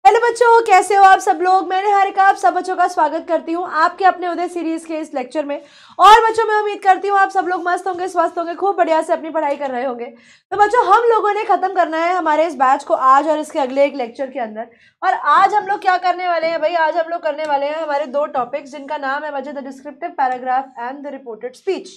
Hello बच्चों, कैसे हो आप सब लोग। मैं निहारिका आप सब बच्चों का स्वागत करती हूँ आपके अपने उदय सीरीज के इस लेक्चर में। और बच्चों मैं उम्मीद करती हूँ आप सब लोग मस्त होंगे, स्वस्थ होंगे, खूब बढ़िया से अपनी पढ़ाई कर रहे होंगे। तो बच्चों हम लोगों ने खत्म करना है हमारे इस बैच को आज और इसके अगले एक लेक्चर के अंदर। और आज हम लोग क्या करने वाले हैं भाई, आज हम लोग करने वाले हैं हमारे दो टॉपिक्स जिनका नाम है बच्चे the descriptive paragraph and the reported speech.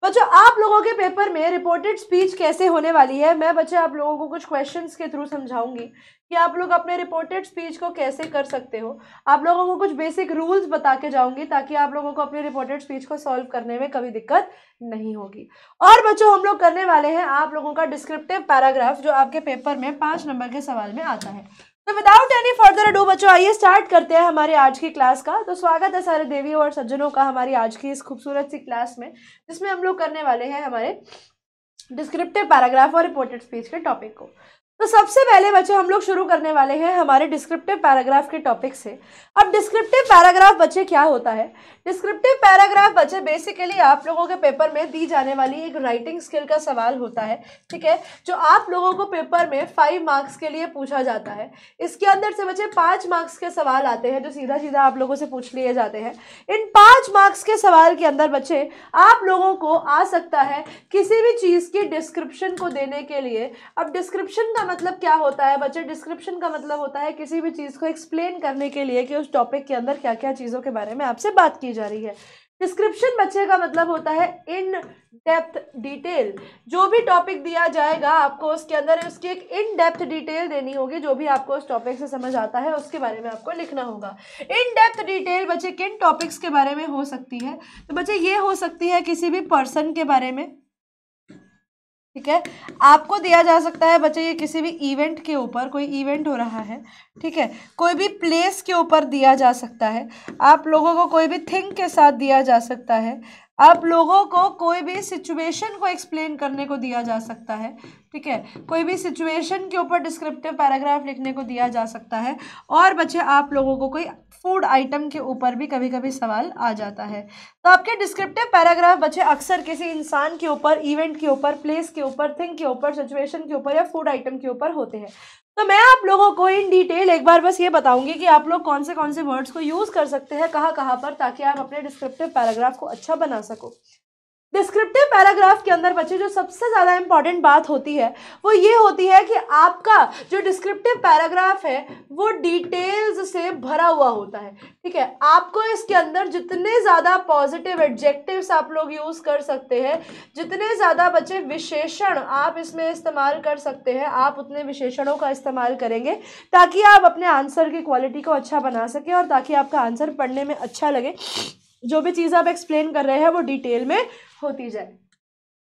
बच्चों आप लोगों के पेपर में रिपोर्टेड स्पीच कैसे होने वाली है, मैं बच्चे आप लोगों को कुछ क्वेश्चंस के थ्रू समझाऊंगी कि आप लोग अपने रिपोर्टेड स्पीच को कैसे कर सकते हो। आप लोगों को कुछ बेसिक रूल्स बता के जाऊंगी ताकि आप लोगों को अपने रिपोर्टेड स्पीच को सॉल्व करने में कभी दिक्कत नहीं होगी। और बच्चों हम लोग करने वाले हैं आप लोगों का डिस्क्रिप्टिव पैराग्राफ जो आपके पेपर में 5 नंबर के सवाल में आता है। तो विदाउट एनी फर्दर अडू बच्चों आइए स्टार्ट करते हैं हमारे आज की क्लास का। तो स्वागत है सारे देवियों और सज्जनों का हमारी आज की इस खूबसूरत सी क्लास में, जिसमें हम लोग करने वाले हैं हमारे डिस्क्रिप्टिव पैराग्राफ और रिपोर्टेड स्पीच के टॉपिक को। तो सबसे पहले बच्चे हम लोग शुरू करने वाले हैं हमारे डिस्क्रिप्टिव पैराग्राफ के टॉपिक से। अब डिस्क्रिप्टिव पैराग्राफ बच्चे क्या होता है? डिस्क्रिप्टिव पैराग्राफ बच्चे बेसिकली आप लोगों के पेपर में दी जाने वाली एक राइटिंग स्किल का सवाल होता है, ठीक है, जो आप लोगों को पेपर में 5 मार्क्स के लिए पूछा जाता है। इसके अंदर से बच्चे 5 मार्क्स के सवाल आते हैं जो सीधा सीधा आप लोगों से पूछ लिए जाते हैं। इन 5 मार्क्स के सवाल के अंदर बच्चे आप लोगों को आ सकता है किसी भी चीज की डिस्क्रिप्शन को देने के लिए। अब डिस्क्रिप्शन का मतलब क्या होता है बच्चे? डिस्क्रिप्शन का मतलब होता है किसी भी चीज को एक्सप्लेन करने के लिए कि उस टॉपिक के अंदर क्या क्या चीजों के बारे में आपसे बात की जा रही है। डिस्क्रिप्शन बच्चे का मतलब होता है इन डेप्थ डिटेल। जो भी टॉपिक दिया जाएगा आपको उसके अंदर उसकी एक इन डेप्थ डिटेल देनी होगी। जो भी आपको उस टॉपिक से समझ आता है उसके बारे में आपको लिखना होगा। इन डेप्थ डिटेल बच्चे किन टॉपिक्स के बारे में हो सकती है? तो बच्चे ये हो सकती है किसी भी पर्सन के बारे में, ठीक है, आपको दिया जा सकता है बच्चे ये किसी भी इवेंट के ऊपर, कोई इवेंट हो रहा है, ठीक है, कोई भी प्लेस के ऊपर दिया जा सकता है। आप लोगों को कोई भी थिंग के साथ दिया जा सकता है। आप लोगों को कोई भी सिचुएशन को एक्सप्लेन करने को दिया जा सकता है, ठीक है, कोई भी सिचुएशन के ऊपर डिस्क्रिप्टिव पैराग्राफ लिखने को दिया जा सकता है। और बच्चे आप लोगों को कोई फूड आइटम के ऊपर भी कभी कभी सवाल आ जाता है। तो आपके डिस्क्रिप्टिव पैराग्राफ बच्चे अक्सर किसी इंसान के ऊपर, इवेंट के ऊपर, प्लेस के ऊपर, थिंग के ऊपर, सिचुएशन के ऊपर या फूड आइटम के ऊपर होते हैं। तो मैं आप लोगों को इन डिटेल एक बार बस ये बताऊंगी कि आप लोग कौन से वर्ड्स को यूज कर सकते हैं कहाँ कहाँ पर, ताकि आप अपने डिस्क्रिप्टिव पैराग्राफ को अच्छा बना सको। डिस्क्रिप्टिव पैराग्राफ के अंदर बच्चे जो सबसे ज़्यादा इंपॉर्टेंट बात होती है वो ये होती है कि आपका जो डिस्क्रिप्टिव पैराग्राफ है वो डिटेल्स से भरा हुआ होता है, ठीक है। आपको इसके अंदर जितने ज़्यादा पॉजिटिव एडजेक्टिव्स आप लोग यूज़ कर सकते हैं, जितने ज़्यादा बच्चे विशेषण आप इसमें इस्तेमाल कर सकते हैं, आप उतने विशेषणों का इस्तेमाल करेंगे ताकि आप अपने आंसर की क्वालिटी को अच्छा बना सकें और ताकि आपका आंसर पढ़ने में अच्छा लगे। जो भी चीज़ आप एक्सप्लेन कर रहे हैं वो डिटेल में होती जाए,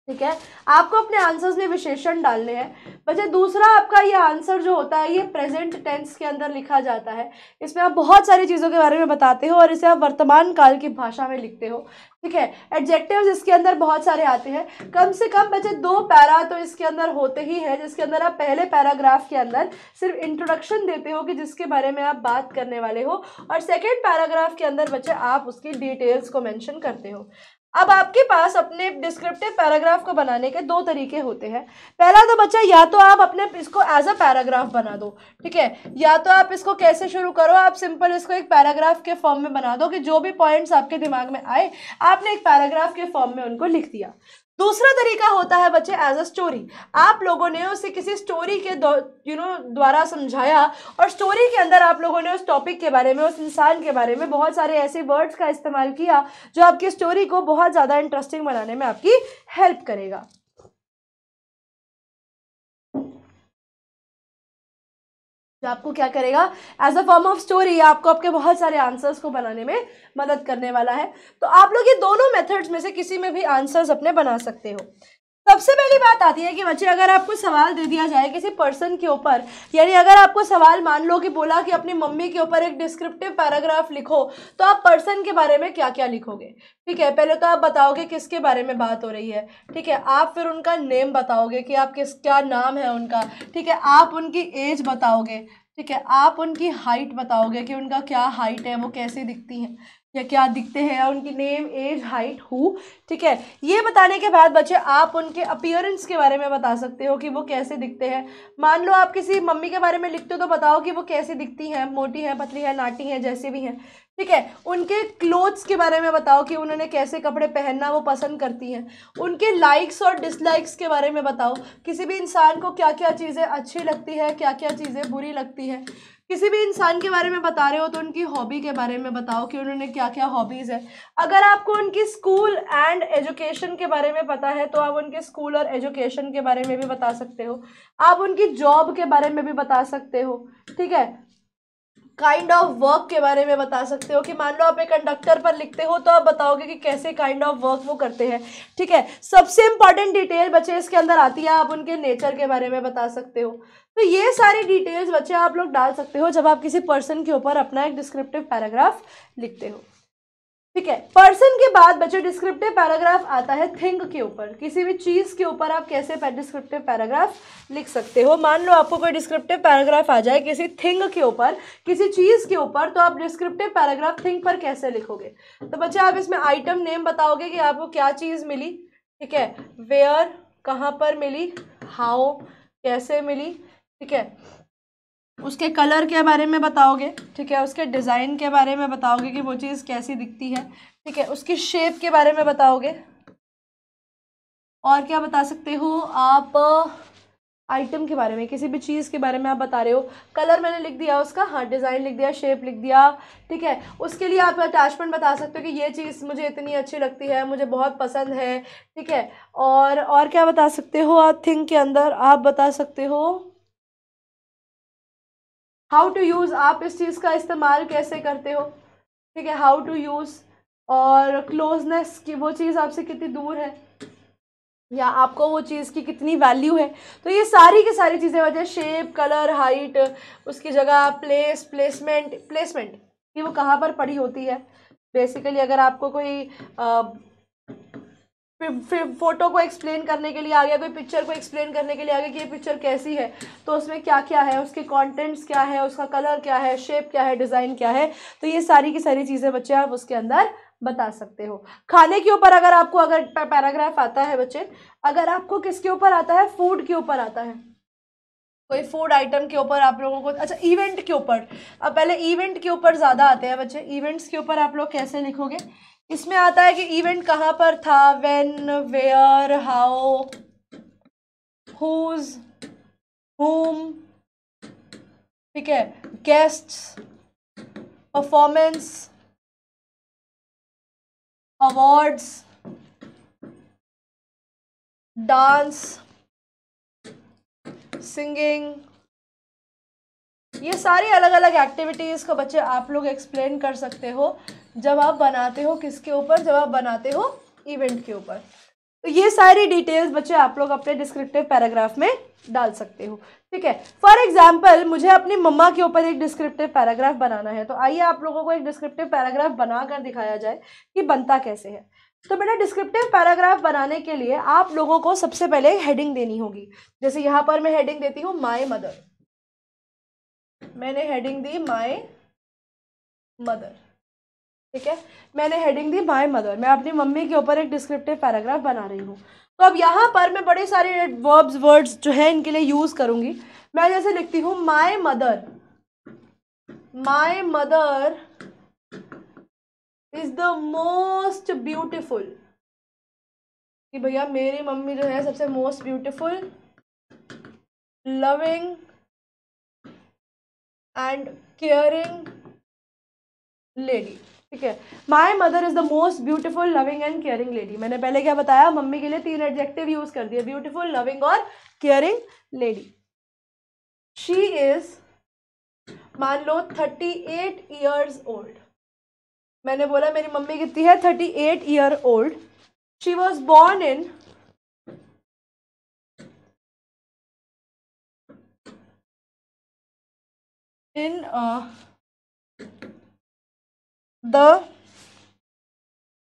ठीक है। आपको अपने आंसर्स में विशेषण डालने हैं बच्चे। दूसरा आपका ये आंसर जो होता है ये प्रेजेंट टेंस के अंदर लिखा जाता है। इसमें आप बहुत सारी चीज़ों के बारे में बताते हो और इसे आप वर्तमान काल की भाषा में लिखते हो, ठीक है। एडजेक्टिव्स इसके अंदर बहुत सारे आते हैं। कम से कम बच्चे 2 पैरा तो इसके अंदर होते ही है, जिसके अंदर आप पहले पैराग्राफ के अंदर सिर्फ इंट्रोडक्शन देते हो कि जिसके बारे में आप बात करने वाले हो, और सेकेंड पैराग्राफ के अंदर बच्चे आप उसकी डिटेल्स को मेंशन करते हो। अब आपके पास अपने डिस्क्रिप्टिव पैराग्राफ को बनाने के 2 तरीके होते हैं। पहला तो बच्चा या तो आप अपने इसको एज अ पैराग्राफ बना दो, ठीक है, या तो आप इसको कैसे शुरू करो, आप सिंपल इसको एक पैराग्राफ के फॉर्म में बना दो कि जो भी पॉइंट्स आपके दिमाग में आए आपने एक पैराग्राफ के फॉर्म में उनको लिख दिया। दूसरा तरीका होता है बच्चे एज अ स्टोरी। आप लोगों ने उसे किसी स्टोरी के द्वारा समझाया और स्टोरी के अंदर आप लोगों ने उस टॉपिक के बारे में, उस इंसान के बारे में बहुत सारे ऐसे वर्ड्स का इस्तेमाल किया जो आपकी स्टोरी को बहुत ज़्यादा इंटरेस्टिंग बनाने में आपकी हेल्प करेगा। जो आपको क्या करेगा as a form of story, आपको आपके बहुत सारे आंसर्स को बनाने में मदद करने वाला है। तो आप लोग ये दोनों मेथड्स में से किसी में भी आंसर्स अपने बना सकते हो। सबसे पहली बात आती है कि बच्चे अगर आपको सवाल दे दिया जाए किसी पर्सन के ऊपर, यानी अगर आपको सवाल मान लो कि बोला कि अपनी मम्मी के ऊपर एक डिस्क्रिप्टिव पैराग्राफ लिखो, तो आप पर्सन के बारे में क्या क्या लिखोगे? ठीक है, पहले तो आप बताओगे किसके बारे में बात हो रही है, ठीक है, आप फिर उनका नेम बताओगे कि आप क्या नाम है उनका, ठीक है, आप उनकी एज बताओगे, ठीक है, आप उनकी हाइट बताओगे कि उनका क्या हाइट है, वो कैसी दिखती है, या क्या दिखते हैं, उनकी नेम, एज, हाइट, हु। ठीक है, ये बताने के बाद बच्चे आप उनके अपीयरेंस के बारे में बता सकते हो कि वो कैसे दिखते हैं। मान लो आप किसी मम्मी के बारे में लिखते हो तो बताओ कि वो कैसी दिखती हैं, मोटी है, पतली है, नाटी है, जैसे भी हैं। ठीक है, उनके क्लोथ्स के बारे में बताओ कि उन्होंने कैसे कपड़े पहनना वो पसंद करती हैं। उनके लाइक्स और डिसलाइक्स के बारे में बताओ, किसी भी इंसान को क्या क्या चीज़ें अच्छी लगती है, क्या क्या चीज़ें बुरी लगती है। किसी भी इंसान के बारे में बता रहे हो तो उनकी हॉबी के बारे में बताओ कि उन्होंने क्या क्या हॉबीज़ है। अगर आपको उनकी स्कूल एंड एजुकेशन के बारे में पता है तो आप उनके स्कूल और एजुकेशन के बारे में भी बता सकते हो। आप उनकी जॉब के बारे में भी बता सकते हो। ठीक है, काइंड ऑफ वर्क के बारे में बता सकते हो कि मान लो आप एक कंडक्टर पर लिखते हो तो आप बताओगे कि कैसे काइंड ऑफ वर्क वो करते हैं। ठीक है, सबसे इंपॉर्टेंट डिटेल बच्चे इसके अंदर आती है, आप उनके नेचर के बारे में बता सकते हो। तो ये सारी डिटेल्स बच्चे आप लोग डाल सकते हो जब आप किसी पर्सन के ऊपर अपना एक डिस्क्रिप्टिव पैराग्राफ लिखते हो। ठीक है, पर्सन के बाद बच्चे डिस्क्रिप्टिव पैराग्राफ आता है थिंग के ऊपर। किसी भी चीज़ के ऊपर आप कैसे डिस्क्रिप्टिव पैराग्राफ लिख सकते हो। मान लो आपको कोई डिस्क्रिप्टिव पैराग्राफ आ जाए किसी थिंग के ऊपर, किसी चीज़ के ऊपर, तो आप डिस्क्रिप्टिव पैराग्राफ थिंग पर कैसे लिखोगे। तो बच्चे आप इसमें आइटम नेम बताओगे कि आपको क्या चीज़ मिली। ठीक है, वेयर, कहाँ पर मिली, हाउ, कैसे मिली। ठीक है, उसके कलर के बारे में बताओगे। ठीक है, उसके डिज़ाइन के बारे में बताओगे कि वो चीज़ कैसी दिखती है। ठीक है, उसकी शेप के बारे में बताओगे। और क्या बता सकते हो आप, आइटम के बारे में, किसी भी चीज़ के बारे में आप बता रहे हो। कलर मैंने लिख दिया उसका, हाँ, डिज़ाइन लिख दिया, शेप लिख दिया। ठीक है, उसके लिए आप अटैचमेंट बता सकते हो कि ये चीज़ मुझे इतनी अच्छी लगती है, मुझे बहुत पसंद है। ठीक है, और क्या बता सकते हो आप थिंग के अंदर, आप बता सकते हो हाउ टू यूज़, आप इस चीज़ का इस्तेमाल कैसे करते हो। ठीक है, हाउ टू यूज़, और क्लोजनेस की, वो चीज़ आपसे कितनी दूर है या आपको वो चीज़ की कितनी वैल्यू है। तो ये सारी की सारी चीज़ें वजह, शेप, कलर, हाइट, उसकी जगह, प्लेस, प्लेसमेंट कि वो कहाँ पर पड़ी होती है। बेसिकली अगर आपको कोई फिर फोटो को एक्सप्लेन करने के लिए आ गया, कोई पिक्चर को एक्सप्लेन करने के लिए आ गया कि ये पिक्चर कैसी है, तो उसमें क्या क्या है, उसके कंटेंट्स क्या है, उसका कलर क्या है, शेप क्या है, डिज़ाइन क्या है। तो ये सारी की सारी चीज़ें बच्चे आप उसके अंदर बता सकते हो। खाने के ऊपर अगर आपको अगर पैराग्राफ आता है बच्चे, अगर आपको किसके ऊपर आता है, फूड के ऊपर आता है, कोई फूड आइटम के ऊपर आप लोगों को, अच्छा इवेंट के ऊपर, अब पहले इवेंट के ऊपर ज़्यादा आते हैं बच्चे। इवेंट्स के ऊपर आप लोग कैसे लिखोगे, इसमें आता है कि इवेंट कहाँ पर था, when, where, how, whose, whom। ठीक है, guests, performance, awards, dance, singing. ये सारी अलग अलग एक्टिविटीज़ को बच्चे आप लोग एक्सप्लेन कर सकते हो जब आप बनाते हो किसके ऊपर, जब आप बनाते हो इवेंट के ऊपर। तो ये सारी डिटेल्स बच्चे आप लोग अपने डिस्क्रिप्टिव पैराग्राफ में डाल सकते हो। ठीक है, फॉर एग्जाम्पल मुझे अपनी मम्मा के ऊपर एक डिस्क्रिप्टिव पैराग्राफ बनाना है, तो आइए आप लोगों को एक डिस्क्रिप्टिव पैराग्राफ बनाकर दिखाया जाए कि बनता कैसे है। तो बेटा डिस्क्रिप्टिव पैराग्राफ बनाने के लिए आप लोगों को सबसे पहले हेडिंग देनी होगी। जैसे यहाँ पर मैं हेडिंग देती हूँ माय मदर, मैंने हेडिंग दी माय मदर। ठीक है, मैंने हेडिंग दी माय मदर, मैं अपनी मम्मी के ऊपर एक डिस्क्रिप्टिव पैराग्राफ बना रही हूँ। तो अब यहाँ पर मैं बड़े सारे वर्ड्स जो है इनके लिए यूज़ करूँगी। मैं जैसे लिखती हूँ my mother, my mother is the most beautiful, कि भैया मेरी मम्मी जो है सबसे most beautiful, loving and caring lady. ठीक है, my mother is the most beautiful, loving and caring lady. मैंने पहले क्या बताया, मम्मी के लिए 3 एडजेक्टिव यूज कर दिए, ब्यूटिफुल, लविंग और केयरिंग लेडी। शी इज, मान लो 38 ईयर्स ओल्ड, मैंने बोला मेरी मम्मी कितनी है, 38 year old. She was born in the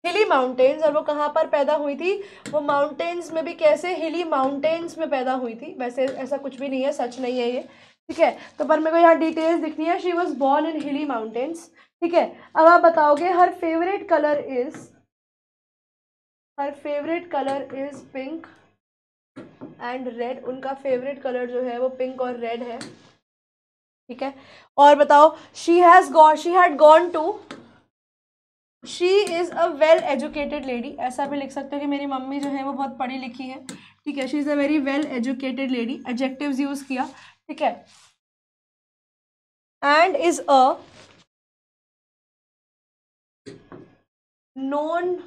hilly mountains, और वो कहाँ पर पैदा हुई थी, वो माउंटेन्स में भी, कैसे, हिली माउंटेन्स में पैदा हुई थी। वैसे ऐसा कुछ भी नहीं है, सच नहीं है ये, ठीक है। तो पर मेरे को यहाँ डिटेल्स दिखनी है। शी वॉज बॉर्न इन हिली माउंटेन्स, ठीक है। अब आप बताओगे हर favourite colour is pink and red. उनका फेवरेट कलर जो है वो पिंक और रेड है, ठीक है। और बताओ she is a well educated lady. ऐसा भी लिख सकते हो कि मेरी मम्मी जो है वो बहुत पढ़ी लिखी है, ठीक है। She is a very well educated lady, adjectives use किया, ठीक है। And is a known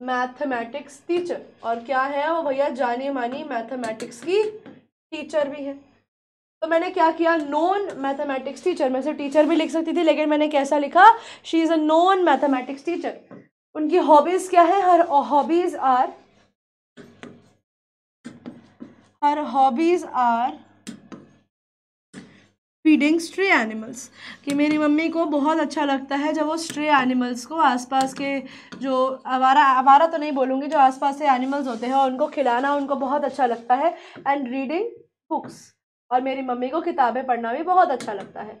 mathematics teacher. और क्या है वो भैया, जानी मानी मैथमेटिक्स की टीचर भी है। तो मैंने क्या किया, नोन मैथमेटिक्स टीचर। मैं सिर्फ टीचर भी लिख सकती थी, लेकिन मैंने कैसा लिखा, she is a known mathematics teacher. उनकी हॉबीज क्या है, her hobbies are feeding stray animals. कि मेरी मम्मी को बहुत अच्छा लगता है जब वो स्ट्रे एनिमल्स को, आसपास के जो आवारा तो नहीं बोलूँगी, जो आसपास से एनिमल्स होते हैं उनको खिलाना उनको बहुत अच्छा लगता है। एंड रीडिंग बुक्स, और मेरी मम्मी को किताबें पढ़ना भी बहुत अच्छा लगता है।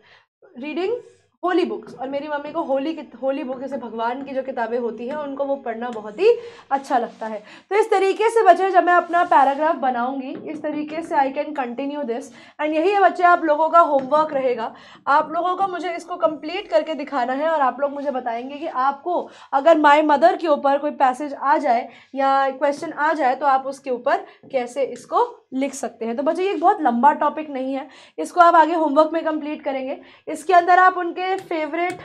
रीडिंग होली बुक्स, और मेरी मम्मी को होली बुक जैसे भगवान की जो किताबें होती हैं उनको वो पढ़ना बहुत ही अच्छा लगता है। तो इस तरीके से बच्चे जब मैं अपना पैराग्राफ बनाऊंगी, इस तरीके से I can continue this. And यही है बच्चे आप लोगों का होमवर्क रहेगा। आप लोगों को मुझे इसको कंप्लीट करके दिखाना है, और आप लोग मुझे बताएंगे कि आपको अगर माय मदर के ऊपर कोई पैसेज आ जाए या क्वेश्चन आ जाए तो आप उसके ऊपर कैसे इसको लिख सकते हैं। तो बच्चे ये बहुत लंबा टॉपिक नहीं है, इसको आप आगे होमवर्क में कंप्लीट करेंगे। इसके अंदर आप उनके फेवरेट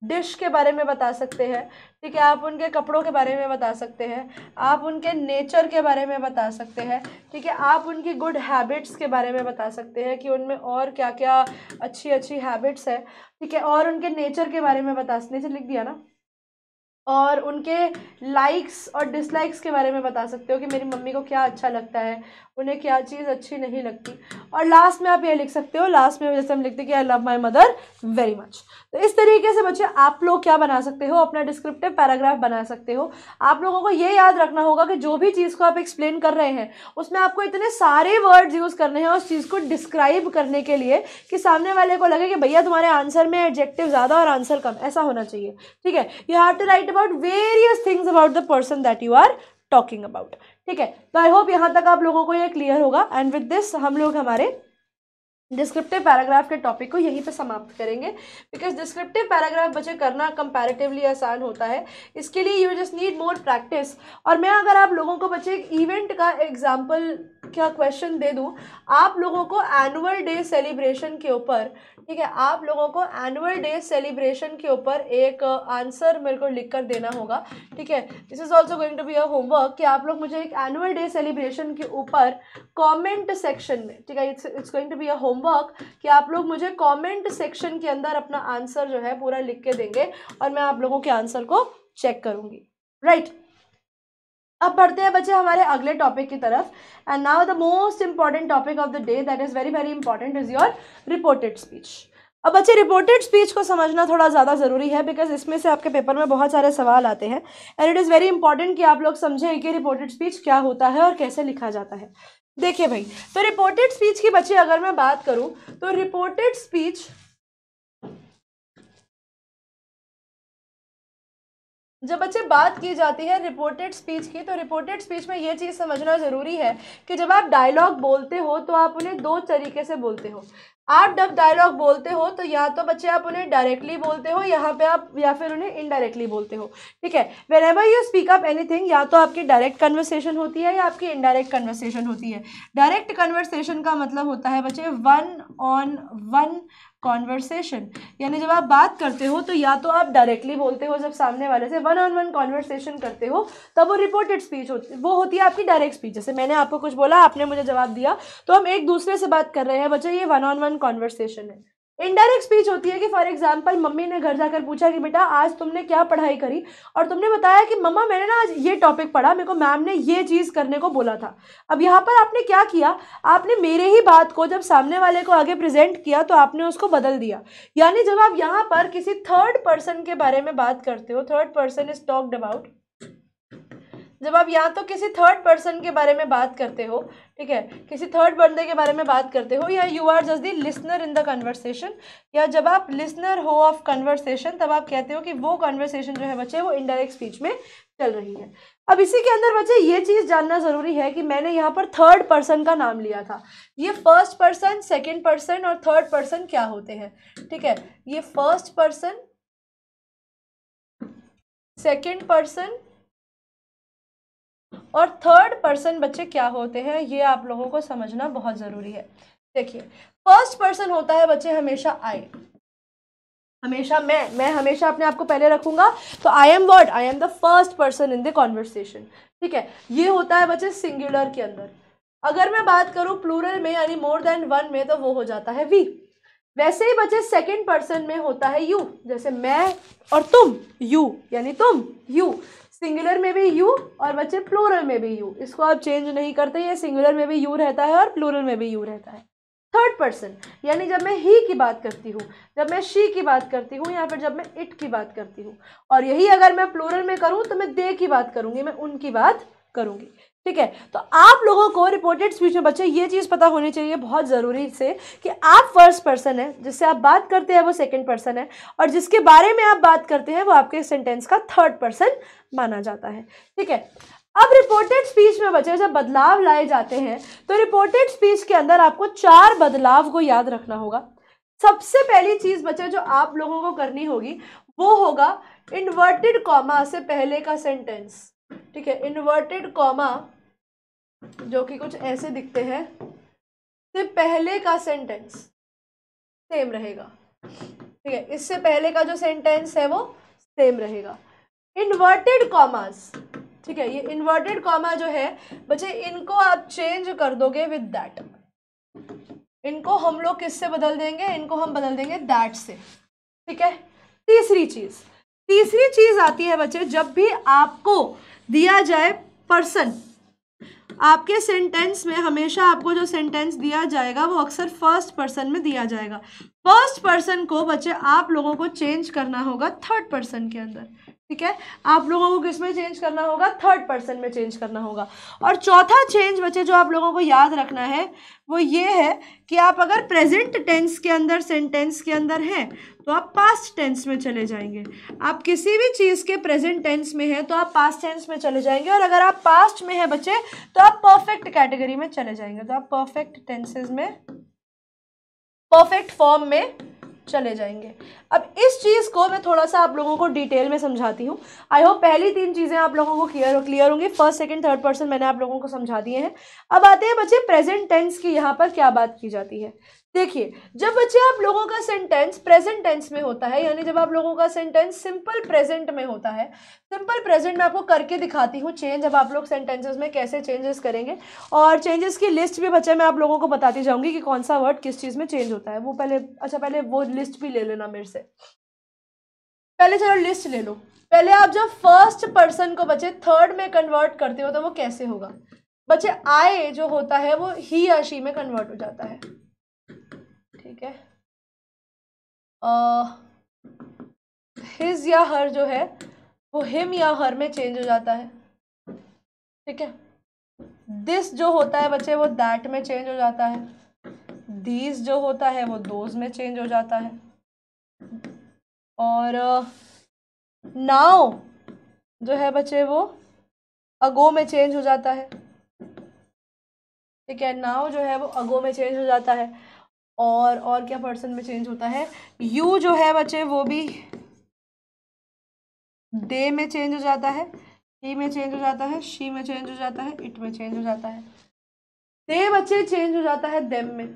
डिश के बारे में बता सकते हैं, ठीक है। आप उनके कपड़ों के बारे में बता सकते हैं, आप उनके नेचर के बारे में बता सकते हैं, ठीक है। आप उनकी गुड हैबिट्स के बारे में बता सकते हैं कि उनमें और क्या क्या अच्छी अच्छी हैबिट्स है, ठीक है। और उनके नेचर के बारे में नेचर लिख दिया ना। और उनके लाइक्स और डिसलाइक्स के बारे में बता सकते हो कि मेरी मम्मी को क्या अच्छा लगता है, उन्हें क्या चीज़ अच्छी नहीं लगती। और लास्ट में आप ये लिख सकते हो, लास्ट में जैसे हम लिखते हैं कि I love my mother very much. तो इस तरीके से बच्चे आप लोग क्या बना सकते हो, अपना डिस्क्रिप्टिव पैराग्राफ बना सकते हो। आप लोगों को ये याद रखना होगा कि जो भी चीज़ को आप एक्सप्लेन कर रहे हैं उसमें आपको इतने सारे वर्ड्स यूज़ करने हैं उस चीज़ को डिस्क्राइब करने के लिए कि सामने वाले को लगे कि भैया तुम्हारे आंसर में एडजेक्टिव ज़्यादा और आंसर कम, ऐसा होना चाहिए, ठीक है। You have to write about various things about the person that you are talking about, ठीक है। तो आई होप यहाँ तक आप लोगों को ये क्लियर होगा। एंड विद दिस हम लोग हमारे डिस्क्रिप्टिव पैराग्राफ के टॉपिक को यहीं पे समाप्त करेंगे, बिकॉज डिस्क्रिप्टिव पैराग्राफ बच्चे करना कंपैरेटिवली आसान होता है। इसके लिए you just need more practice. और मैं अगर आप लोगों को बच्चे एक इवेंट का एग्जाम्पल क्या क्वेश्चन दे दूं, आप लोगों को एनुअल डे सेलिब्रेशन के ऊपर, ठीक है, आप लोगों को एनुअल डे सेलिब्रेशन के ऊपर एक आंसर मेरे को लिख कर देना होगा, ठीक है। This is also going to be a homework कि आप लोग मुझे एक एनुअल डे सेलिब्रेशन के ऊपर कमेंट सेक्शन में, ठीक है, it's going to be a homework कि आप लोग मुझे कमेंट सेक्शन के अंदर अपना आंसर जो है पूरा लिख के देंगे और मैं आप लोगों के आंसर को चेक करूंगी, राइट। अब बढ़ते हैं बच्चे हमारे अगले टॉपिक की तरफ। And now the most important topic of the day that is very very important is your reported speech. अब बच्चे रिपोर्टेड स्पीच को समझना थोड़ा ज़्यादा ज़रूरी है, बिकॉज इसमें से आपके पेपर में बहुत सारे सवाल आते हैं। And it is very important कि आप लोग समझें कि रिपोर्टेड स्पीच क्या होता है और कैसे लिखा जाता है। देखिए भाई, तो रिपोर्टेड स्पीच की बच्चे अगर मैं बात करूं तो रिपोर्टेड स्पीच जब बच्चे बात की जाती है रिपोर्टेड स्पीच की, तो रिपोर्टेड स्पीच में ये चीज़ समझना ज़रूरी है कि जब आप डायलॉग बोलते हो तो आप उन्हें दो तरीके से बोलते हो। आप जब डायलॉग बोलते हो तो या तो बच्चे आप उन्हें डायरेक्टली बोलते हो यहाँ पे आप, या फिर उन्हें इनडायरेक्टली बोलते हो, ठीक है। Whenever you speak up anything, या तो आपकी डायरेक्ट कन्वर्सेशन होती है या आपकी इनडायरेक्ट कन्वर्सेशन होती है। डायरेक्ट कन्वर्सेशन का मतलब होता है बच्चे वन ऑन वन कॉन्वर्सेशन, यानी जब आप बात करते हो तो या तो आप डायरेक्टली बोलते हो, जब सामने वाले से वन ऑन वन कॉन्वर्सेशन करते हो तब वो रिपोर्टेड स्पीच होती है आपकी डायरेक्ट स्पीच। जैसे मैंने आपको कुछ बोला, आपने मुझे जवाब दिया, तो हम एक दूसरे से बात कर रहे हैं बच्चे, ये वन ऑन वन कॉन्वर्सेशन है। इनडायरेक्ट स्पीच होती है कि फॉर एग्जाम्पल मम्मी ने घर जाकर पूछा कि बेटा आज तुमने क्या पढ़ाई करी, और तुमने बताया कि मम्मा मैंने ना आज ये टॉपिक पढ़ा, मेरे को मैम ने ये चीज़ करने को बोला था। अब यहाँ पर आपने क्या किया, आपने मेरे ही बात को जब सामने वाले को आगे प्रेजेंट किया तो आपने उसको बदल दिया। यानी जब आप यहाँ पर किसी थर्ड पर्सन के बारे में बात करते हो, third person is talked about, जब आप या तो किसी थर्ड पर्सन के बारे में बात करते हो, ठीक है, किसी थर्ड बंदे के बारे में बात करते हो, या you are just the listener in the conversation, या जब आप लिसनर हो ऑफ कन्वर्सेशन तब आप कहते हो कि वो कन्वर्सेशन जो है बच्चे वो इनडायरेक्ट स्पीच में चल रही है। अब इसी के अंदर बच्चे ये चीज़ जानना ज़रूरी है कि मैंने यहाँ पर थर्ड पर्सन का नाम लिया था। ये फर्स्ट पर्सन, सेकेंड पर्सन और थर्ड पर्सन क्या होते हैं, ठीक है, ये फर्स्ट पर्सन, सेकेंड पर्सन और थर्ड पर्सन बच्चे क्या होते हैं, ये आप लोगों को समझना बहुत ज़रूरी है। देखिए, फर्स्ट पर्सन होता है बच्चे हमेशा आई, हमेशा मैं हमेशा अपने आप को पहले रखूंगा, तो I am what, I am the first person in the conversation, ठीक है। ये होता है बच्चे सिंगुलर के अंदर। अगर मैं बात करूं प्लूरल में यानी मोर देन वन में, तो वो हो जाता है वी। वैसे ही बच्चे सेकेंड पर्सन में होता है यू, जैसे मैं और तुम, यू यानी तुम, यू सिंगुलर में भी यू और बच्चे प्लूरल में भी यू, इसको आप चेंज नहीं करते, ये सिंगुलर में भी यू रहता है और प्लूरल में भी यू रहता है। थर्ड पर्सन यानी जब मैं ही की बात करती हूँ, जब मैं शी की बात करती हूँ, या फिर जब मैं इट की बात करती हूँ, और यही अगर मैं प्लूरल में करूँ तो मैं दे की बात करूँगी, मैं उनकी बात करूँगी, ठीक है। तो आप लोगों को रिपोर्टेड स्पीच में बच्चे ये चीज़ पता होनी चाहिए बहुत ज़रूरी से कि आप फर्स्ट पर्सन है, जिससे आप बात करते हैं वो सेकेंड पर्सन है, और जिसके बारे में आप बात करते हैं वो आपके सेंटेंस का थर्ड पर्सन माना जाता है, ठीक है। अब रिपोर्टेड स्पीच में बच्चे जब बदलाव लाए जाते हैं तो रिपोर्टेड स्पीच के अंदर आपको 4 बदलाव को याद रखना होगा। सबसे पहली चीज़ बच्चे जो आप लोगों को करनी होगी वो होगा इन्वर्टेड कॉमा से पहले का सेंटेंस, ठीक है। इन्वर्टेड कॉमा जो कि कुछ ऐसे दिखते हैं से पहले का सेंटेंस सेम रहेगा, ठीक है, इससे पहले का जो सेंटेंस है वो सेम रहेगा। इन्वर्टेड कॉमास, ठीक है, ये इन्वर्टेड कॉमा जो है बच्चे इनको आप चेंज कर दोगे विद दैट, इनको हम लोग किससे बदल देंगे, इनको हम बदल देंगे दैट से, ठीक है। तीसरी चीज आती है बच्चे जब भी आपको दिया जाए पर्सन, आपके सेंटेंस में हमेशा आपको जो सेंटेंस दिया जाएगा वो अक्सर फर्स्ट पर्सन में दिया जाएगा। फर्स्ट पर्सन को बच्चे आप लोगों को चेंज करना होगा थर्ड पर्सन के अंदर, ठीक है। आप लोगों को किस में चेंज करना होगा, थर्ड पर्सन में चेंज करना होगा। और चौथा चेंज बच्चे जो आप लोगों को याद रखना है वो ये है कि आप अगर प्रेजेंट टेंस के अंदर सेंटेंस के अंदर हैं तो आप पास्ट टेंस में चले जाएंगे। आप किसी भी चीज़ के प्रेजेंट टेंस में हैं तो आप पास्ट टेंस में चले जाएंगे, और अगर आप पास्ट में हैं बच्चे तो आप परफेक्ट कैटेगरी में चले जाएंगे, तो आप परफेक्ट टेंसेज में, परफेक्ट फॉर्म में चले जाएंगे। अब इस चीज़ को मैं थोड़ा सा आप लोगों को डिटेल में समझाती हूँ। आई होप पहली 3 चीज़ें आप लोगों को क्लियर होंगी। फर्स्ट सेकंड थर्ड पर्सन मैंने आप लोगों को समझा दिए हैं। अब आते हैं बच्चे प्रेजेंट टेंस की, यहाँ पर क्या बात की जाती है। देखिए, जब बच्चे आप लोगों का सेंटेंस प्रेजेंट टेंस में होता है, यानी जब आप लोगों का सेंटेंस सिंपल प्रेजेंट में होता है, सिंपल प्रेजेंट में आपको करके दिखाती हूँ चेंज, अब आप लोग सेंटेंसेस में कैसे चेंजेस करेंगे, और चेंजेस की लिस्ट भी बच्चे मैं आप लोगों को बताती जाऊंगी कि कौन सा वर्ड किस चीज़ में चेंज होता है। वो पहले वो लिस्ट भी ले लेना मेरे से, पहले चलो लिस्ट ले लो। पहले आप जब फर्स्ट पर्सन को बच्चे थर्ड में कन्वर्ट करते हो तो वो कैसे होगा बच्चे, आई जो होता है वो ही या शी में कन्वर्ट हो जाता है, ठीक है। हिज या हर जो है वो हिम या हर में चेंज हो जाता है, ठीक है। दिस जो होता है बच्चे वो दैट में चेंज हो जाता है। दीज जो होता है वो दोज में चेंज हो जाता है। और नाउ जो है बच्चे वो अगो में चेंज हो जाता है, ठीक है। नाउ जो है वो अगो में चेंज हो जाता है। और क्या पर्सन में चेंज होता है, यू जो है बच्चे वो भी दे में चेंज हो जाता है, ही में चेंज हो जाता है, शी में चेंज हो जाता है, इट में चेंज हो जाता है। दे बच्चे चेंज हो जाता है देम में।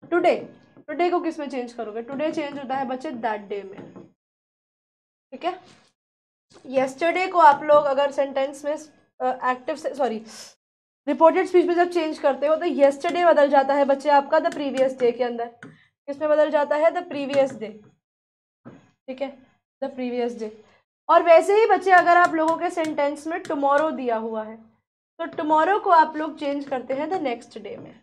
टुडे को किस में चेंज करोगे, टुडे चेंज होता है बच्चे दैट डे में, ठीक है। येस्टरडे को आप लोग अगर सेंटेंस में एक्टिव से रिपोर्टेड स्पीच में जब चेंज करते हो तो येस्टरडे बदल जाता है बच्चे आपका द प्रीवियस डे के अंदर। किसमें बदल जाता है, द प्रीवियस डे, ठीक है, द प्रीवियस डे। और वैसे ही बच्चे अगर आप लोगों के सेंटेंस में टुमारो दिया हुआ है तो टुमारो को आप लोग चेंज करते हैं द नेक्स्ट डे में,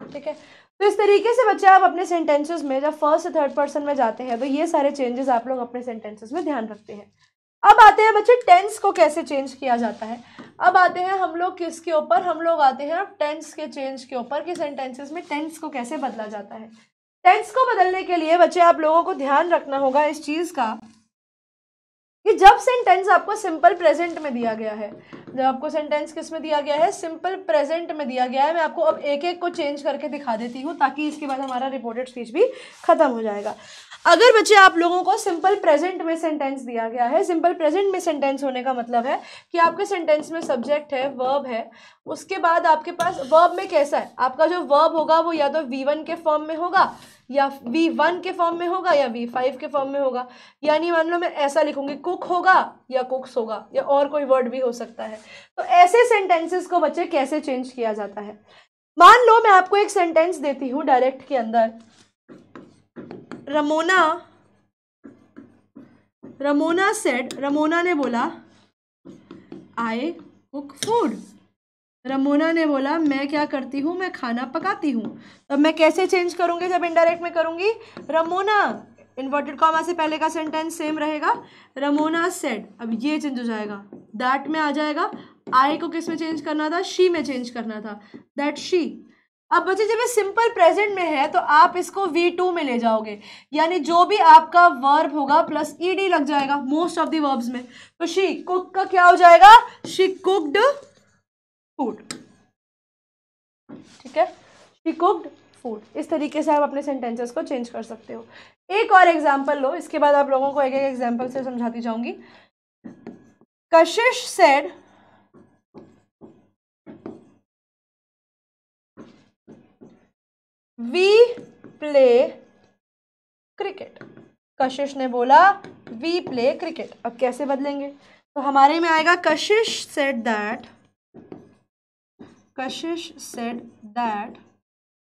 ठीक है। तो इस तरीके से बच्चे आप अपने सेंटेंसेस में जब फर्स्ट से थर्ड पर्सन में जाते हैं तो ये सारे चेंजेस आप लोग अपने सेंटेंसेस में ध्यान रखते हैं। अब आते हैं बच्चे टेंस को कैसे चेंज किया जाता है। अब आते हैं हम लोग किसके ऊपर, हम लोग आते हैं अब टेंस के चेंज के ऊपर कि सेंटेंसेस में टेंस को कैसे बदला जाता है। टेंस को बदलने के लिए बच्चे आप लोगों को ध्यान रखना होगा इस चीज का कि जब सेंटेंस आपको सिंपल प्रेजेंट में दिया गया है, जब आपको सेंटेंस किस में दिया गया है, सिंपल प्रेजेंट में दिया गया है। मैं आपको अब एक एक को चेंज करके दिखा देती हूँ ताकि इसके बाद हमारा रिपोर्टेड स्पीच भी खत्म हो जाएगा। अगर बच्चे आप लोगों को सिंपल प्रेजेंट में सेंटेंस दिया गया है, सिंपल प्रेजेंट में सेंटेंस होने का मतलब है कि आपके सेंटेंस में सब्जेक्ट है, वर्ब है, उसके बाद आपके पास वर्ब में कैसा है, आपका जो वर्ब होगा वो या तो V1 के फॉर्म में होगा या V1 के फॉर्म में होगा या V5 के फॉर्म में होगा। यानी मान लो मैं ऐसा लिखूंगी कुक होगा या कुक्स होगा या और कोई वर्ड भी हो सकता है। तो ऐसे सेंटेंसेस को बच्चे कैसे चेंज किया जाता है। मान लो मैं आपको एक सेंटेंस देती हूँ डायरेक्ट के अंदर, रमोना सेड, रमोना ने बोला आई कुक फूड, रमोना ने बोला मैं क्या करती हूँ, मैं खाना पकाती हूँ। तब मैं कैसे चेंज करूँगी, जब इनडायरेक्ट में करूँगी, रमोना इन्वर्टेड कॉमा से पहले का सेंटेंस सेम रहेगा, रमोना सेड, अब ये चेंज हो जाएगा, दैट में आ जाएगा, आई को किस में चेंज करना था, शी में चेंज करना था, दैट शी। अब बच्चे जब ये सिंपल प्रेजेंट में है तो आप इसको V2 में ले जाओगे, यानी जो भी आपका वर्ब होगा प्लस ईडी लग जाएगा मोस्ट ऑफ द वर्ब्स में। तो शी कुक का क्या हो जाएगा, शी कुक्ड फूड। ठीक है, शी कुक्ड फूड। इस तरीके से आप अपने सेंटेंसेस को चेंज कर सकते हो। एक और एग्जांपल लो, इसके बाद आप लोगों को एक एक एग्जांपल से समझाती जाऊंगी। कशिश सेड वी प्ले क्रिकेट, कशिश ने बोला वी प्ले क्रिकेट। अब कैसे बदलेंगे, तो हमारे में आएगा कशिश said that, Kashish said that,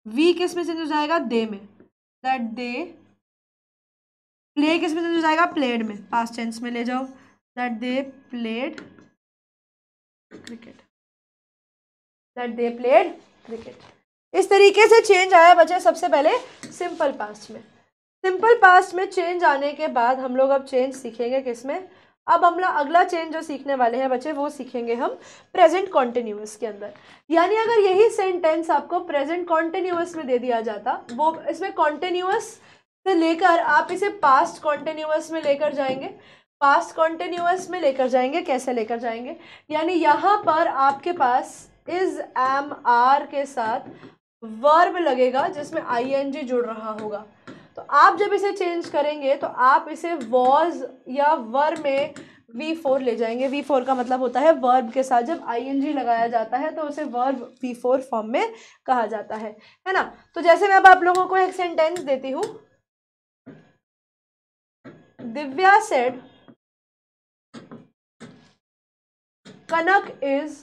we किस में चेंज हो जाएगा, दे में, दैट दे, प्ले किस में चेंज हो जाएगा, प्लेड में, पास्ट टेंस में ले जाओ, that they played cricket, that they played cricket. इस तरीके से चेंज आया बच्चे सबसे पहले सिंपल पास्ट में। सिंपल पास्ट में चेंज आने के बाद हम लोग अब चेंज सीखेंगे किसमें, अब हम लोग अगला चेंज जो सीखने वाले हैं बच्चे वो सीखेंगे हम प्रेजेंट कॉन्टिन्यूअस के अंदर। यानी अगर यही सेंटेंस आपको प्रेजेंट कॉन्टिन्यूअस में दे दिया जाता, वो इसमें कॉन्टिन्यूअस से लेकर आप इसे पास्ट कॉन्टिन्यूअस में लेकर जाएंगे, पास्ट कॉन्टिन्यूअस में लेकर जाएंगे। कैसे लेकर जाएंगे, यानी यहाँ पर आपके पास इज एम आर के साथ वर्ब लगेगा जिसमें आईएनजी जुड़ रहा होगा। तो आप जब इसे चेंज करेंगे तो आप इसे वॉज या वर में V4 ले जाएंगे। V4 का मतलब होता है वर्ब के साथ जब आईएनजी लगाया जाता है तो उसे वर्ब V4 फॉर्म में कहा जाता है ना। तो जैसे मैं अब आप लोगों को एक सेंटेंस देती हूँ, Divya said Kanak is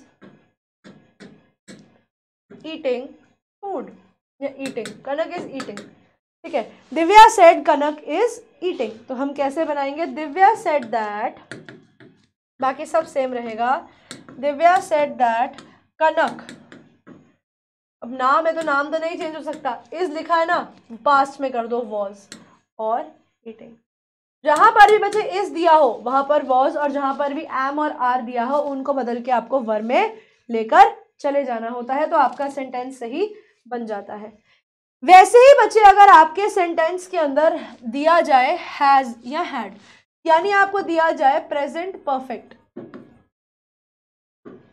eating food, या ईटिंग, कनक इज ईटिंग। ठीक है, Divya said Kanak is eating. तो हम कैसे बनाएंगे, दिव्या सेड दैट, बाकी सब सेम रहेगा, दिव्या सेड दैट कनक, अब नाम है तो नाम तो नहीं चेंज हो सकता, इज लिखा है ना, पास्ट में कर दो वॉज और ईटिंग। जहां पर भी बच्चे इज दिया हो वहां पर वॉज, और जहां पर भी एम और आर दिया हो उनको बदल के आपको वर्ब में लेकर चले जाना होता है, तो आपका सेंटेंस सही बन जाता है। वैसे ही बच्चे अगर आपके सेंटेंस के अंदर दिया जाए हैज या हैड, यानी आपको दिया जाए प्रेजेंट परफेक्ट,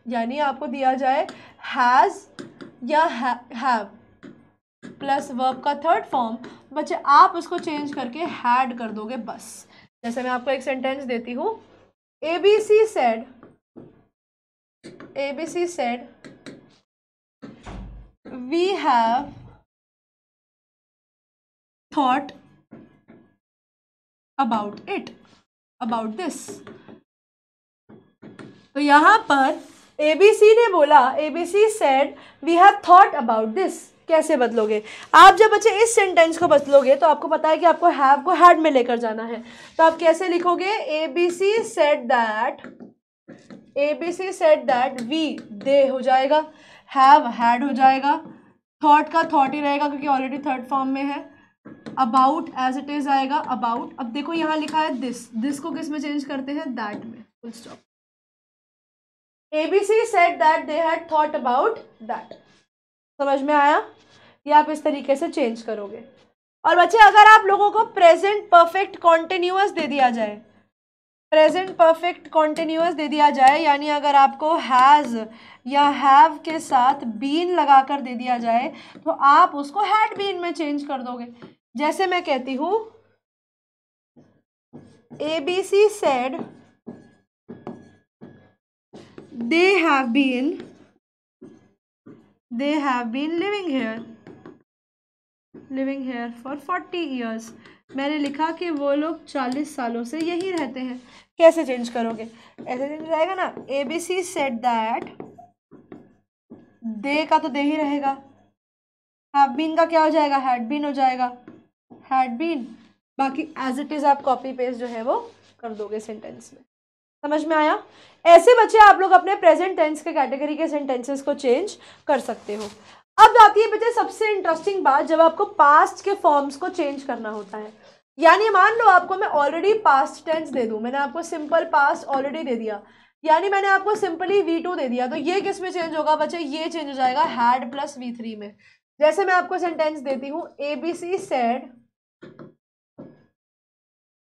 यानी आपको दिया जाए हैज या हैव प्लस वर्ब का थर्ड फॉर्म, बच्चे आप उसको चेंज करके हैड कर दोगे बस। जैसे मैं आपको एक सेंटेंस देती हूँ, ABC said we have thought about this। तो यहां पर ABC ने बोला, ABC said we have thought about this। कैसे बदलोगे आप, जब बच्चे इस सेंटेंस को बदलोगे तो आपको पता है कि आपको हैव को हैड में लेकर जाना है, तो आप कैसे लिखोगे, ABC said that we, दे हो जाएगा, हैव हैड हो जाएगा, थॉट का थॉट ही रहेगा क्योंकि ऑलरेडी थर्ड फॉर्म में है। अबाउट एज इट इज आएगा अबाउट। अब देखो यहाँ लिखा है दिस को किस में चेंज करते हैं, दैट में, full stop. ABC said that they had thought about that। समझ में आया? ये आप इस तरीके से चेंज करोगे। और बच्चे अगर आप लोगों को प्रेजेंट परफेक्ट कॉन्टिन्यूअस दे दिया जाए, प्रेजेंट परफेक्ट कॉन्टिन्यूअस दे दिया जाए, यानी अगर आपको हैज या हैव के साथ बीन लगाकर दे दिया जाए तो आप उसको हैड बीन में चेंज कर दोगे। जैसे मैं कहती हूं ABC said they have been living here for 40 years। मैंने लिखा कि वो लोग 40 सालों से यहीं रहते हैं। कैसे चेंज करोगे? ऐसे चेंज जाएगा ना, ABC said that, दे का तो दे ही रहेगा, हैव बीन का क्या हो जाएगा, हैड बीन हो जाएगा, हैड बीन। बाकी एज इट इज आप कॉपी पेस्ट जो है वो कर दोगे सेंटेंस में। समझ में आया? ऐसे बच्चे आप लोग अपने प्रेजेंट टेंस के कैटेगरी के सेंटेंसेस को चेंज कर सकते हो। अब आती है बच्चे सबसे इंटरेस्टिंग बात, जब आपको पास्ट के फॉर्म्स को चेंज करना होता है। यानी मान लो आपको मैं ऑलरेडी पास्ट टेंस दे दूं, मैंने आपको सिंपल पास्ट ऑलरेडी दे दिया, यानी मैंने आपको सिंपली V2 दे दिया, तो ये किस में चेंज होगा बच्चे, ये चेंज हो जाएगा हैड प्लस V3 में। जैसे मैं आपको सेंटेंस देती हूँ, ABC said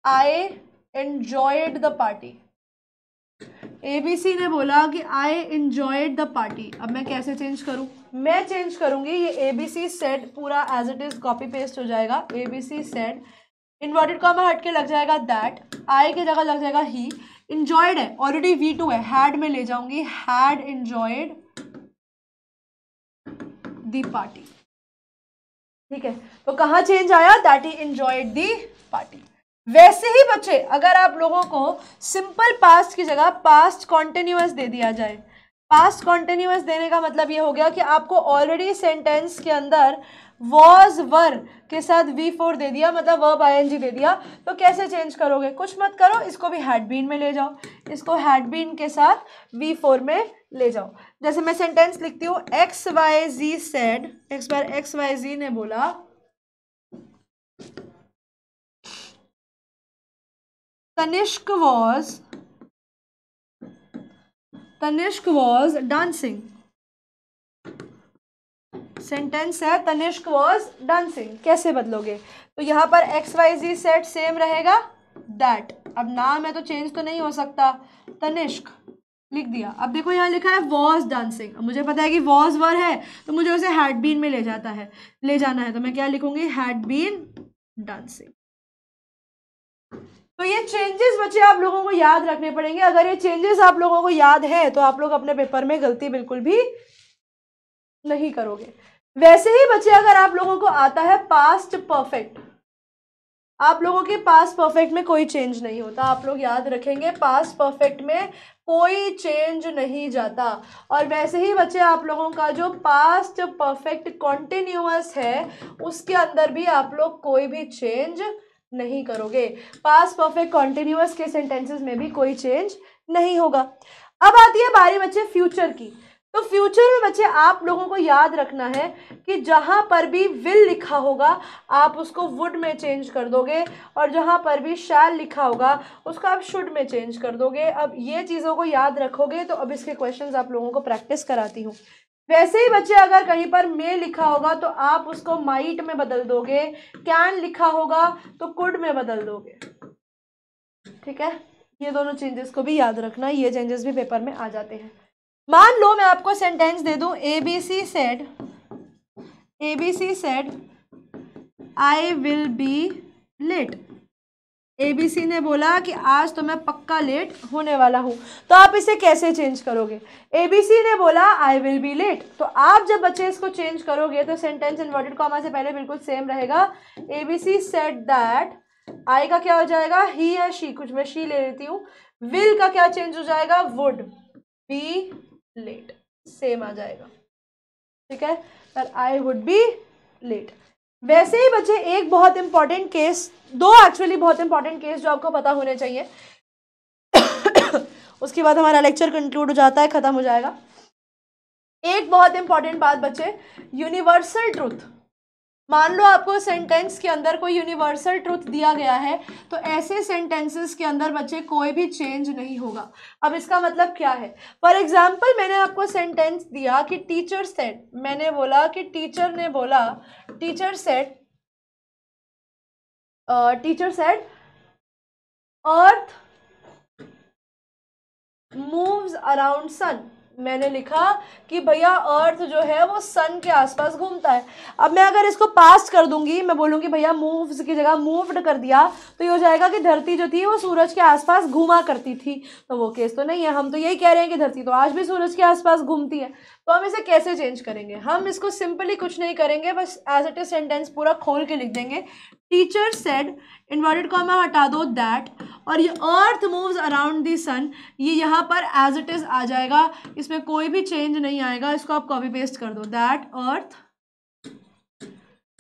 I enjoyed the party। ABC ने बोला कि I enjoyed the party। अब मैं कैसे चेंज करूं? मैं चेंज करूंगी, ये ABC said पूरा as it is copy paste हो जाएगा। ABC said इन्वर्टेड कॉमा हट के लग जाएगा दैट, I की जगह लग जाएगा ही। enjoyed है, ऑलरेडी V2 है, हैड में ले जाऊंगी, had enjoyed the party। ठीक है, तो कहाँ चेंज आया, that he enjoyed the party। वैसे ही बच्चे अगर आप लोगों को सिंपल पास्ट की जगह पास्ट कॉन्टिन्यूअस दे दिया जाए, पास्ट कॉन्टिन्यूअस देने का मतलब ये हो गया कि आपको ऑलरेडी सेंटेंस के अंदर वॉज वर के साथ V4 दे दिया, मतलब वर्ब ING दे दिया, तो कैसे चेंज करोगे? कुछ मत करो, इसको भी हैड बीन में ले जाओ, इसको हैड बीन के साथ V4 में ले जाओ। जैसे मैं सेंटेंस लिखती हूँ, XYZ said, एक बार XYZ ने बोला तनिष्क was dancing। सेंटेंस है तनिष्क was dancing। कैसे बदलोगे? तो यहाँ पर XYZ सेट सेम रहेगा, दैट। अब नाम है तो चेंज तो नहीं हो सकता, तनिष्क लिख दिया। अब देखो यहाँ लिखा है was dancing, अब मुझे पता है कि was वर है तो मुझे उसे had been में ले जाना है, तो मैं क्या लिखूंगी, had been dancing। तो ये चेंजेस बच्चे आप लोगों को याद रखने पड़ेंगे। अगर ये चेंजेस आप लोगों को याद है तो आप लोग अपने पेपर में गलती बिल्कुल भी नहीं करोगे। वैसे ही बच्चे अगर आप लोगों को आता है पास्ट परफेक्ट, आप लोगों के पास्ट परफेक्ट में कोई चेंज नहीं होता। आप लोग याद रखेंगे पास्ट परफेक्ट में कोई चेंज नहीं जाता। और वैसे ही बच्चे आप लोगों का जो पास्ट परफेक्ट कॉन्टिन्यूअस है उसके अंदर भी आप लोग कोई भी चेंज नहीं करोगे। पास्ट परफेक्ट कॉन्टिन्यूअस के सेंटेंसेस में भी कोई चेंज नहीं होगा। अब आती है बारी बच्चे फ्यूचर की। तो फ्यूचर में बच्चे आप लोगों को याद रखना है कि जहां पर भी विल लिखा होगा आप उसको वुड में चेंज कर दोगे, और जहां पर भी शैल लिखा होगा उसको आप शुड में चेंज कर दोगे। अब ये चीज़ों को याद रखोगे तो अब इसके क्वेश्चंस आप लोगों को प्रैक्टिस कराती हूँ। वैसे ही बच्चे अगर कहीं पर मे लिखा होगा तो आप उसको माइट में बदल दोगे, कैन लिखा होगा तो कुड में बदल दोगे। ठीक है, ये दोनों चेंजेस को भी याद रखना, ये चेंजेस भी पेपर में आ जाते हैं। मान लो मैं आपको सेंटेंस दे दूं, ABC said I will be late। ABC ने बोला कि आज तो मैं पक्का लेट होने वाला हूं। तो आप इसे कैसे चेंज करोगे? ABC ने बोला I will be late, तो आप जब बच्चे इसको चेंज करोगे तो सेंटेंस इन्वर्टेड कॉमा से पहले बिल्कुल सेम रहेगा। ABC said that, I का क्या हो जाएगा, ही या शी, कुछ मैं शी ले लेती हूँ। will का क्या चेंज हो जाएगा, would be late, सेम आ जाएगा। ठीक है, पर I would be late। वैसे ही बच्चे एक बहुत इंपॉर्टेंट केस, दो एक्चुअली बहुत इंपॉर्टेंट केस जो आपको पता होने चाहिए उसके बाद हमारा लेक्चर कंक्लूड हो जाता है, खत्म हो जाएगा। एक बहुत इंपॉर्टेंट बात बच्चे, यूनिवर्सल ट्रुथ। मान लो आपको सेंटेंस के अंदर कोई यूनिवर्सल ट्रुथ दिया गया है, तो ऐसे सेंटेंसेस के अंदर बच्चे कोई भी चेंज नहीं होगा। अब इसका मतलब क्या है? फॉर एग्जाम्पल मैंने आपको सेंटेंस दिया कि टीचर सेड, मैंने बोला कि टीचर ने बोला, teacher said earth moves around sun. मैंने लिखा कि भैया अर्थ जो है वो सन के आसपास घूमता है। अब मैं अगर इसको पास्ट कर दूंगी, मैं बोलूंगी भैया मूव्स की जगह मूव्ड कर दिया, तो ये हो जाएगा कि धरती जो थी वो सूरज के आसपास घूमा करती थी। तो वो केस तो नहीं है, हम तो यही कह रहे हैं कि धरती तो आज भी सूरज के आसपास घूमती है। तो हम इसे कैसे चेंज करेंगे? हम इसको सिंपली कुछ नहीं करेंगे, बस एज इट इज सेंटेंस पूरा खोल के लिख देंगे। टीचर सेड, इन्वर्टेड कॉमा हटा दो, दैट, और ये अर्थ मूव्स अराउंड द सन, ये यहाँ पर एज इट इज आ जाएगा, इसमें कोई भी चेंज नहीं आएगा। इसको आप कॉपी पेस्ट कर दो, that earth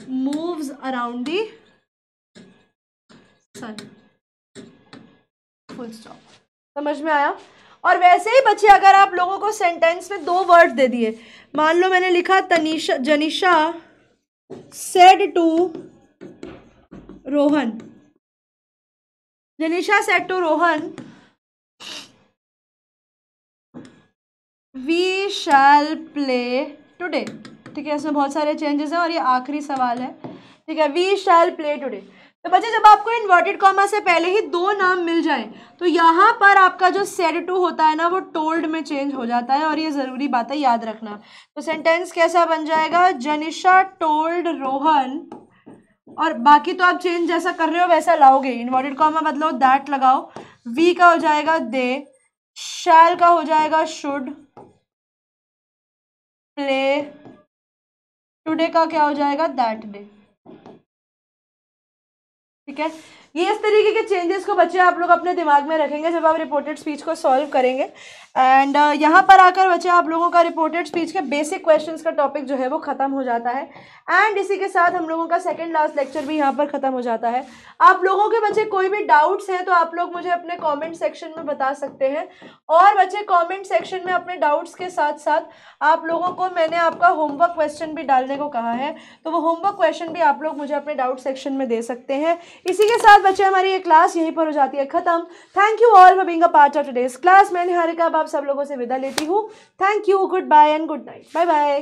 moves around the sun, full stop. समझ में आया? और वैसे ही बच्चे अगर आप लोगों को सेंटेंस में 2 वर्ड दे दिए, मान लो मैंने लिखा Janisha said to Rohan, Janisha said to Rohan we shall play today. ठीक है, इसमें बहुत सारे चेंजेस हैं और ये आखिरी सवाल है। ठीक है, वी शैल प्ले टुडे। तो बच्चे जब आपको इन्वर्टेड कॉमा से पहले ही 2 नाम मिल जाए, तो यहाँ पर आपका जो सेड टू होता है ना, वो टोल्ड में चेंज हो जाता है, और ये ज़रूरी बात है, याद रखना। तो सेंटेंस कैसा बन जाएगा? जनिशा टोल्ड रोहन, और बाकी तो आप चेंज जैसा कर रहे हो वैसा लाओगे। इन्वर्टेड कॉमा बदलो, दैट लगाओ, वी का हो जाएगा दे, शैल का हो जाएगा शुड, प्ले, टुडे का क्या हो जाएगा? That day. ठीक है, ये इस तरीके के चेंजेस को बच्चे आप लोग अपने दिमाग में रखेंगे जब आप रिपोर्टेड स्पीच को सॉल्व करेंगे। एंड यहाँ पर आकर बच्चे आप लोगों का रिपोर्टेड स्पीच के बेसिक क्वेश्चंस का टॉपिक जो है वो खत्म हो जाता है। एंड इसी के साथ हम लोगों का सेकंड लास्ट लेक्चर भी यहाँ पर खत्म हो जाता है। आप लोगों के बच्चे कोई भी डाउट्स हैं तो आप लोग मुझे अपने कॉमेंट सेक्शन में बता सकते हैं। और बच्चे कॉमेंट सेक्शन में अपने डाउट्स के साथ साथ आप लोगों को मैंने आपका होमवर्क क्वेश्चन भी डालने को कहा है, तो वो होमवर्क क्वेश्चन भी आप लोग मुझे अपने डाउट सेक्शन में दे सकते हैं। इसी के साथ बच्चे हमारी ये क्लास यहीं पर हो जाती है खत्म। Thank you all for being a part of today's class. मैं निहारिका आप सब लोगों से विदा लेती हूँ। Thank you, goodbye and good night, bye bye.